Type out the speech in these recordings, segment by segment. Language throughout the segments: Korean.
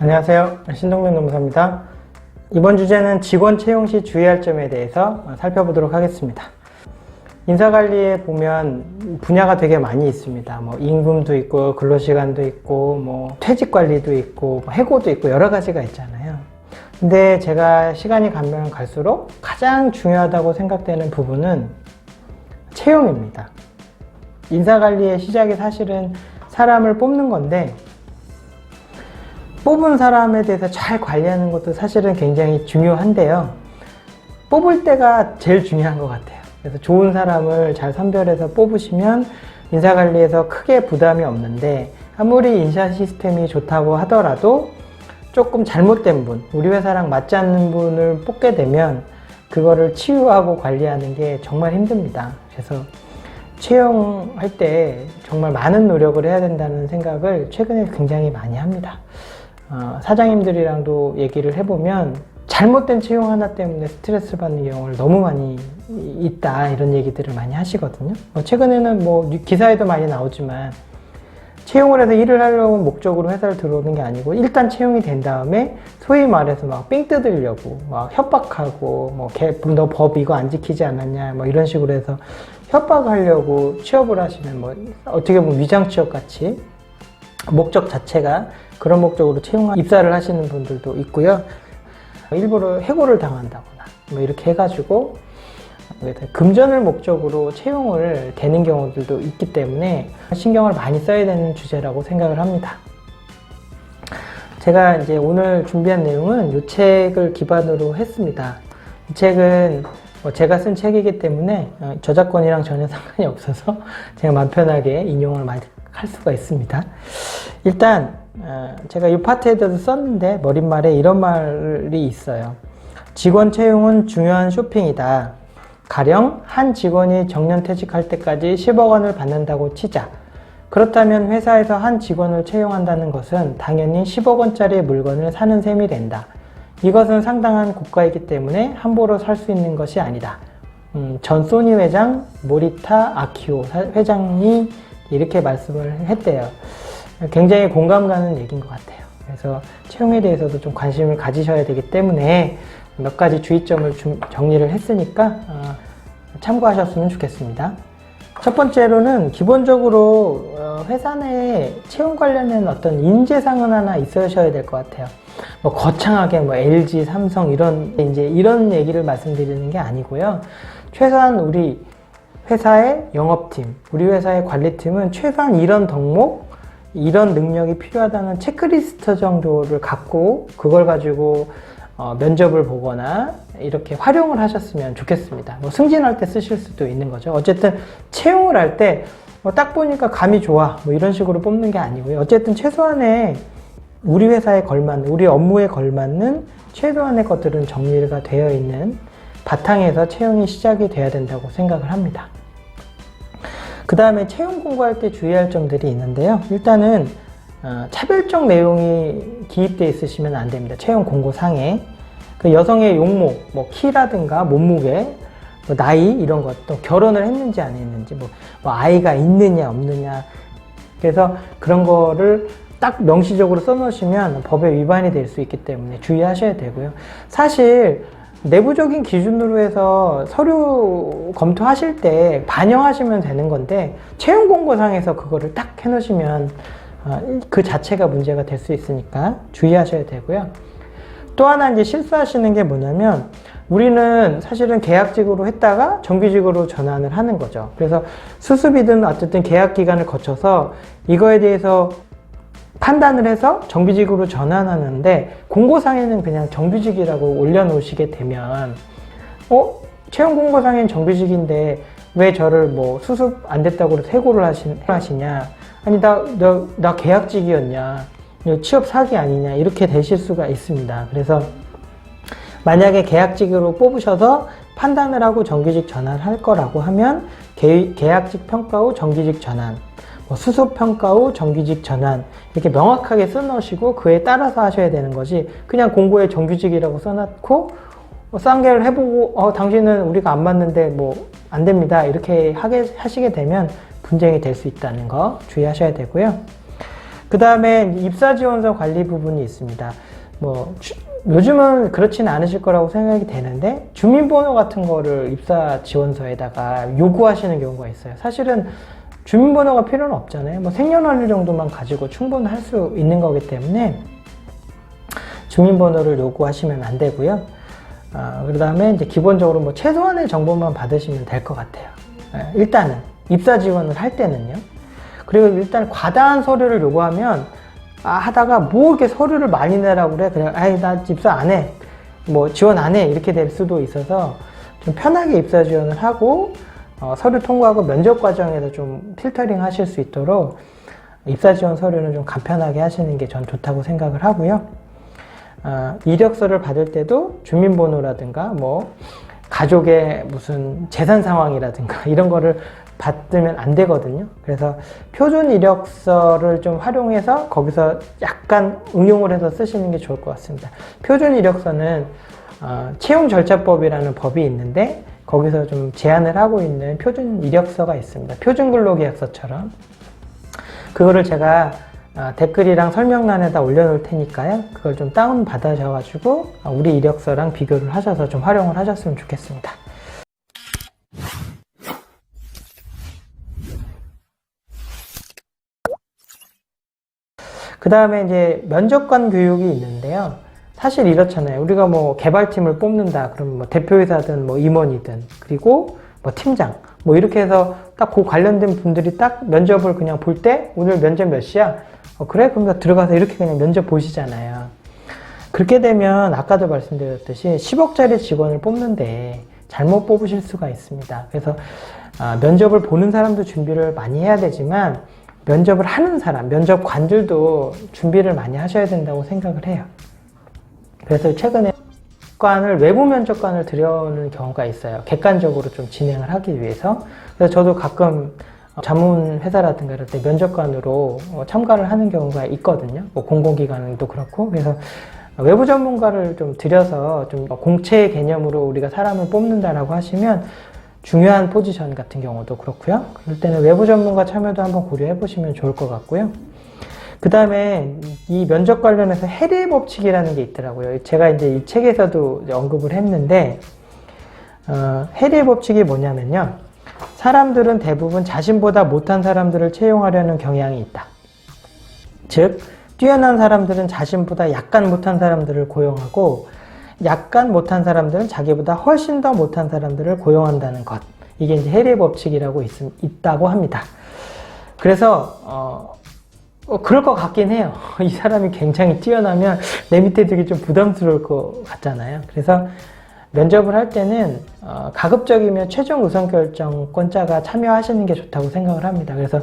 안녕하세요. 신동명 노무사입니다. 이번 주제는 직원 채용 시 주의할 점에 대해서 살펴보도록 하겠습니다. 인사관리에 보면 분야가 되게 많이 있습니다. 임금도 있고, 근로시간도 있고, 퇴직관리도 있고, 해고도 있고, 여러 가지가 있잖아요. 근데 제가 시간이 가면 갈수록 가장 중요하다고 생각되는 부분은 채용입니다. 인사관리의 시작이 사실은 사람을 뽑는 건데, 뽑은 사람에 대해서 잘 관리하는 것도 사실은 굉장히 중요한데요. 뽑을 때가 제일 중요한 것 같아요. 그래서 좋은 사람을 잘 선별해서 뽑으시면 인사관리에서 크게 부담이 없는데, 아무리 인사 시스템이 좋다고 하더라도 조금 잘못된 분, 우리 회사랑 맞지 않는 분을 뽑게 되면 그거를 치유하고 관리하는 게 정말 힘듭니다. 그래서 채용할 때 정말 많은 노력을 해야 된다는 생각을 최근에 굉장히 많이 합니다. 사장님들이랑도 얘기를 해보면 잘못된 채용 하나 때문에 스트레스 받는 경우를 너무 많이 있다, 이런 얘기들을 많이 하시거든요. 최근에는 기사에도 많이 나오지만 채용을 해서 일을 하려고 목적으로 회사를 들어오는 게 아니고 일단 채용이 된 다음에 소위 말해서 삥 뜯으려고 협박하고 너 법 이거 안 지키지 않았냐 이런 식으로 해서 협박하려고 취업을 하시는 어떻게 보면 위장 취업 같이 목적 자체가 그런 목적으로 입사를 하시는 분들도 있고요. 일부러 해고를 당한다거나 이렇게 해가지고 금전을 목적으로 채용을 되는 경우들도 있기 때문에 신경을 많이 써야 되는 주제라고 생각을 합니다. 제가 이제 오늘 준비한 내용은 이 책을 기반으로 했습니다. 이 책은 제가 쓴 책이기 때문에 저작권이랑 전혀 상관이 없어서 제가 마음 편하게 인용을 많이 할 수가 있습니다. 일단 제가 이 파트에도 썼는데 머릿말에 이런 말이 있어요. 직원 채용은 중요한 쇼핑이다. 가령 한 직원이 정년퇴직할 때까지 10억 원을 받는다고 치자. 그렇다면 회사에서 한 직원을 채용한다는 것은 당연히 10억 원짜리 물건을 사는 셈이 된다. 이것은 상당한 고가이기 때문에 함부로 살 수 있는 것이 아니다. 전 소니 회장 모리타 아키오 회장이 이렇게 말씀을 했대요. 굉장히 공감 가는 얘기인 것 같아요. 그래서 채용에 대해서도 좀 관심을 가지셔야 되기 때문에 몇 가지 주의점을 정리를 했으니까 참고하셨으면 좋겠습니다. 첫 번째로는 기본적으로 회사 내에 채용 관련된 어떤 인재상은 하나 있으셔야 될 것 같아요. 거창하게 LG, 삼성 이런 얘기를 말씀드리는 게 아니고요. 최소한 우리 회사의 영업팀, 우리 회사의 관리팀은 최소한 이런 덕목, 이런 능력이 필요하다는 체크리스트 정도를 갖고 그걸 가지고 면접을 보거나 이렇게 활용을 하셨으면 좋겠습니다. 승진할 때 쓰실 수도 있는 거죠. 어쨌든 채용을 할 때 딱 보니까 감이 좋아 이런 식으로 뽑는 게 아니고요. 어쨌든 최소한의 우리 회사에 걸맞는, 우리 업무에 걸맞는 최소한의 것들은 정리가 되어 있는 바탕에서 채용이 시작이 돼야 된다고 생각을 합니다. 그 다음에 채용 공고할 때 주의할 점들이 있는데요. 일단은 차별적 내용이 기입되어 있으시면 안 됩니다. 채용 공고상에 그 여성의 용모, 키라든가 몸무게, 나이 이런 것, 또 결혼을 했는지 안 했는지, 아이가 있느냐 없느냐, 그래서 그런 거를 딱 명시적으로 써놓으시면 법에 위반이 될 수 있기 때문에 주의하셔야 되고요. 사실 내부적인 기준으로 해서 서류 검토하실 때 반영하시면 되는 건데 채용 공고상에서 그거를 딱 해놓으시면 그 자체가 문제가 될 수 있으니까 주의하셔야 되고요. 또 하나 이제 실수하시는 게 뭐냐면 우리는 사실은 계약직으로 했다가 정규직으로 전환을 하는 거죠. 그래서 수습이든 어쨌든 계약 기간을 거쳐서 이거에 대해서 판단을 해서 정규직으로 전환하는데 공고상에는 그냥 정규직이라고 올려놓으시게 되면 채용 공고상엔 정규직인데 왜 저를 수습 안 됐다고 해고를 하시냐, 아니 나 계약직이었냐, 취업 사기 아니냐, 이렇게 되실 수가 있습니다. 그래서 만약에 계약직으로 뽑으셔서 판단을 하고 정규직 전환할 거라고 하면 계약직 평가 후 정규직 전환, 수습 평가 후 정규직 전환 이렇게 명확하게 써놓으시고 그에 따라서 하셔야 되는 거지, 그냥 공고에 정규직이라고 써놓고 쌍계를 해보고 당신은 우리가 안 맞는데 안 됩니다 이렇게 하시게 되면 분쟁이 될 수 있다는 거 주의하셔야 되고요. 그 다음에 입사지원서 관리 부분이 있습니다. 요즘은 그렇지는 않으실 거라고 생각이 되는데, 주민번호 같은 거를 입사지원서에다가 요구하시는 경우가 있어요. 사실은 주민번호가 필요는 없잖아요. 생년월일 정도만 가지고 충분할 수 있는 거기 때문에 주민번호를 요구하시면 안 되고요. 그 다음에 이제 기본적으로 최소한의 정보만 받으시면 될 것 같아요. 일단은 입사 지원을 할 때는요. 그리고 일단 과다한 서류를 요구하면 하다가 이렇게 서류를 많이 내라고 그래. 그냥 나 입사 안 해. 지원 안 해. 이렇게 될 수도 있어서 좀 편하게 입사 지원을 하고 서류 통과하고 면접 과정에서 좀 필터링 하실 수 있도록 입사 지원 서류는 좀 간편하게 하시는 게 전 좋다고 생각을 하고요. 이력서를 받을 때도 주민번호라든가 가족의 무슨 재산 상황이라든가 이런 거를 받으면 안 되거든요. 그래서 표준 이력서를 좀 활용해서 거기서 약간 응용을 해서 쓰시는 게 좋을 것 같습니다. 표준 이력서는 채용 절차법이라는 법이 있는데 거기서 좀 제한을 하고 있는 표준 이력서가 있습니다. 표준 근로계약서처럼. 그거를 제가 댓글이랑 설명란에다 올려놓을 테니까요. 그걸 좀 다운 받으셔가지고 우리 이력서랑 비교를 하셔서 좀 활용을 하셨으면 좋겠습니다. 그 다음에 이제 면접관 교육이 있는데요. 사실 이렇잖아요. 우리가 개발팀을 뽑는다. 그럼 대표이사든 임원이든 그리고 팀장 이렇게 해서 딱 그 관련된 분들이 딱 면접을 그냥 볼 때 오늘 면접 몇 시야? 그래? 그럼 나 들어가서 이렇게 그냥 면접 보시잖아요. 그렇게 되면 아까도 말씀드렸듯이 10억짜리 직원을 뽑는데 잘못 뽑으실 수가 있습니다. 그래서 면접을 보는 사람도 준비를 많이 해야 되지만 면접을 하는 사람, 면접관들도 준비를 많이 하셔야 된다고 생각을 해요. 그래서 최근에 외부 면접관을 들여오는 경우가 있어요. 객관적으로 좀 진행을 하기 위해서. 그래서 저도 가끔 자문 회사라든가 이럴 때 면접관으로 참가를 하는 경우가 있거든요. 공공기관도 그렇고. 그래서 외부 전문가를 좀 들여서 좀 공채 개념으로 우리가 사람을 뽑는다라고 하시면 중요한 포지션 같은 경우도 그렇고요. 그럴 때는 외부 전문가 참여도 한번 고려해 보시면 좋을 것 같고요. 그 다음에 이 면접 관련해서 해리 법칙이라는 게 있더라고요. 제가 이제 이 책에서도 언급을 했는데, 해리 법칙이 뭐냐면요. 사람들은 대부분 자신보다 못한 사람들을 채용하려는 경향이 있다. 즉, 뛰어난 사람들은 자신보다 약간 못한 사람들을 고용하고, 약간 못한 사람들은 자기보다 훨씬 더 못한 사람들을 고용한다는 것. 이게 이제 해리 법칙이라고 있다고 합니다. 그래서, 그럴 것 같긴 해요. 이 사람이 굉장히 뛰어나면 내 밑에 두기 좀 부담스러울 것 같잖아요. 그래서 면접을 할 때는 가급적이면 최종 의사결정권자가 참여하시는 게 좋다고 생각을 합니다. 그래서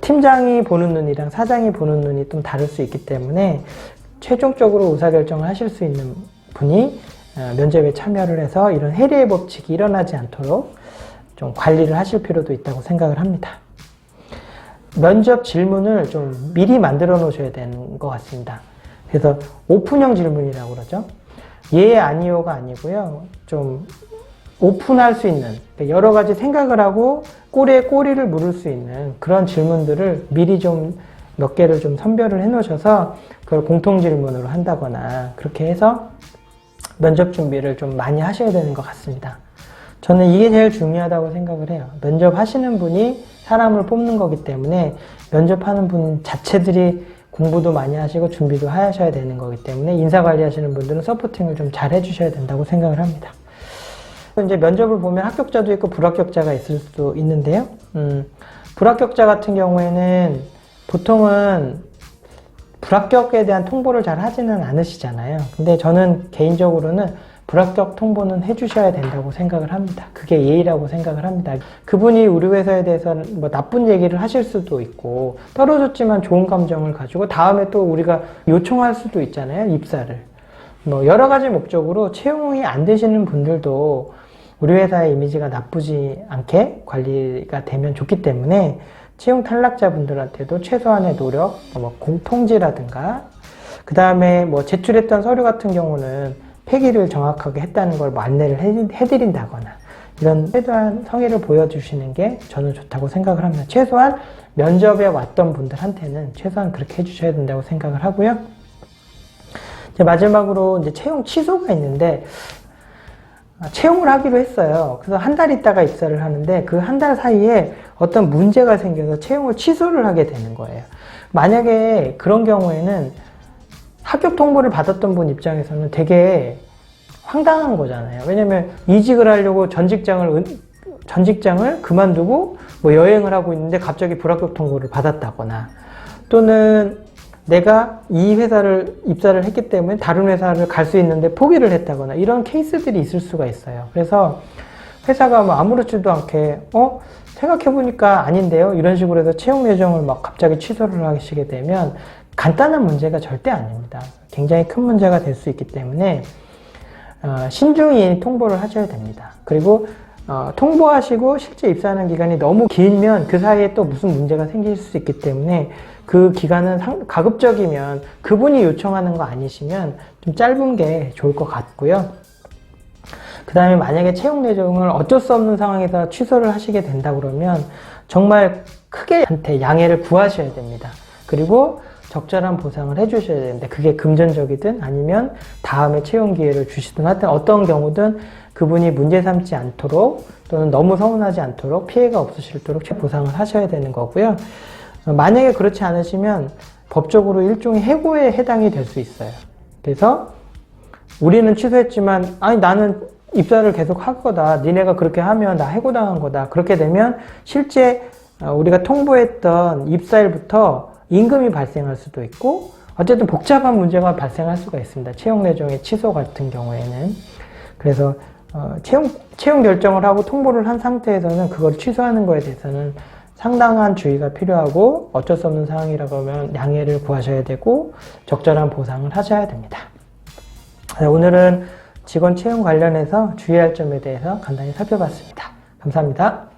팀장이 보는 눈이랑 사장이 보는 눈이 좀 다를 수 있기 때문에 최종적으로 의사결정을 하실 수 있는 분이 면접에 참여를 해서 이런 해리의 법칙이 일어나지 않도록 좀 관리를 하실 필요도 있다고 생각을 합니다. 면접 질문을 좀 미리 만들어 놓으셔야 되는 것 같습니다. 그래서 오픈형 질문이라고 그러죠. 예, 아니요가 아니고요. 좀 오픈할 수 있는, 여러 가지 생각을 하고 꼬리에 꼬리를 물을 수 있는 그런 질문들을 미리 좀 몇 개를 좀 선별을 해 놓으셔서 그걸 공통 질문으로 한다거나 그렇게 해서 면접 준비를 좀 많이 하셔야 되는 것 같습니다. 저는 이게 제일 중요하다고 생각을 해요. 면접 하시는 분이 사람을 뽑는 거기 때문에 면접하는 분 자체들이 공부도 많이 하시고 준비도 하셔야 되는 거기 때문에 인사관리 하시는 분들은 서포팅을 좀 잘 해주셔야 된다고 생각을 합니다. 이제 면접을 보면 합격자도 있고 불합격자가 있을 수도 있는데요. 불합격자 같은 경우에는 보통은 불합격에 대한 통보를 잘 하지는 않으시잖아요. 근데 저는 개인적으로는 불합격 통보는 해주셔야 된다고 생각을 합니다. 그게 예의라고 생각을 합니다. 그분이 우리 회사에 대해서 나쁜 얘기를 하실 수도 있고 떨어졌지만 좋은 감정을 가지고 다음에 또 우리가 요청할 수도 있잖아요. 입사를. 여러 가지 목적으로 채용이 안 되시는 분들도 우리 회사의 이미지가 나쁘지 않게 관리가 되면 좋기 때문에 채용 탈락자분들한테도 최소한의 노력, 통지라든가 그 다음에 제출했던 서류 같은 경우는 폐기를 정확하게 했다는 걸 안내를 해드린다거나 이런 최소한 성의를 보여주시는 게 저는 좋다고 생각을 합니다. 최소한 면접에 왔던 분들한테는 최소한 그렇게 해주셔야 된다고 생각을 하고요. 이제 마지막으로 이제 채용 취소가 있는데, 채용을 하기로 했어요. 그래서 한 달 있다가 입사를 하는데 그 한 달 사이에 어떤 문제가 생겨서 채용을 취소를 하게 되는 거예요. 만약에 그런 경우에는 합격 통보를 받았던 분 입장에서는 되게 황당한 거잖아요. 왜냐면 이직을 하려고 전 직장을 그만두고 뭐 여행을 하고 있는데 갑자기 불합격 통보를 받았다거나, 또는 내가 이 회사를 입사를 했기 때문에 다른 회사를 갈 수 있는데 포기를 했다거나, 이런 케이스들이 있을 수가 있어요. 그래서 회사가 뭐 아무렇지도 않게 생각해보니까 아닌데요, 이런 식으로 해서 채용 예정을 막 갑자기 취소를 하시게 되면 간단한 문제가 절대 아닙니다. 굉장히 큰 문제가 될 수 있기 때문에 신중히 통보를 하셔야 됩니다. 그리고 통보하시고 실제 입사하는 기간이 너무 길면 그 사이에 또 무슨 문제가 생길 수 있기 때문에 그 기간은 가급적이면 그분이 요청하는 거 아니시면 좀 짧은 게 좋을 것 같고요. 그 다음에 만약에 채용 예정을 어쩔 수 없는 상황에서 취소를 하시게 된다 그러면 정말 크게 한테 양해를 구하셔야 됩니다. 그리고 적절한 보상을 해주셔야 되는데, 그게 금전적이든 아니면 다음에 채용 기회를 주시든 하여튼 어떤 경우든 그분이 문제 삼지 않도록, 또는 너무 서운하지 않도록, 피해가 없으시도록 보상을 하셔야 되는 거고요. 만약에 그렇지 않으시면 법적으로 일종의 해고에 해당이 될 수 있어요. 그래서 우리는 취소했지만 아니 나는 입사를 계속 할 거다, 니네가 그렇게 하면 나 해고당한 거다, 그렇게 되면 실제 우리가 통보했던 입사일부터 임금이 발생할 수도 있고, 어쨌든 복잡한 문제가 발생할 수가 있습니다. 채용 예정의 취소 같은 경우에는. 그래서 채용 결정을 하고 통보를 한 상태에서는 그걸 취소하는 거에 대해서는 상당한 주의가 필요하고, 어쩔 수 없는 상황이라고 하면 양해를 구하셔야 되고 적절한 보상을 하셔야 됩니다. 오늘은 직원 채용 관련해서 주의할 점에 대해서 간단히 살펴봤습니다. 감사합니다.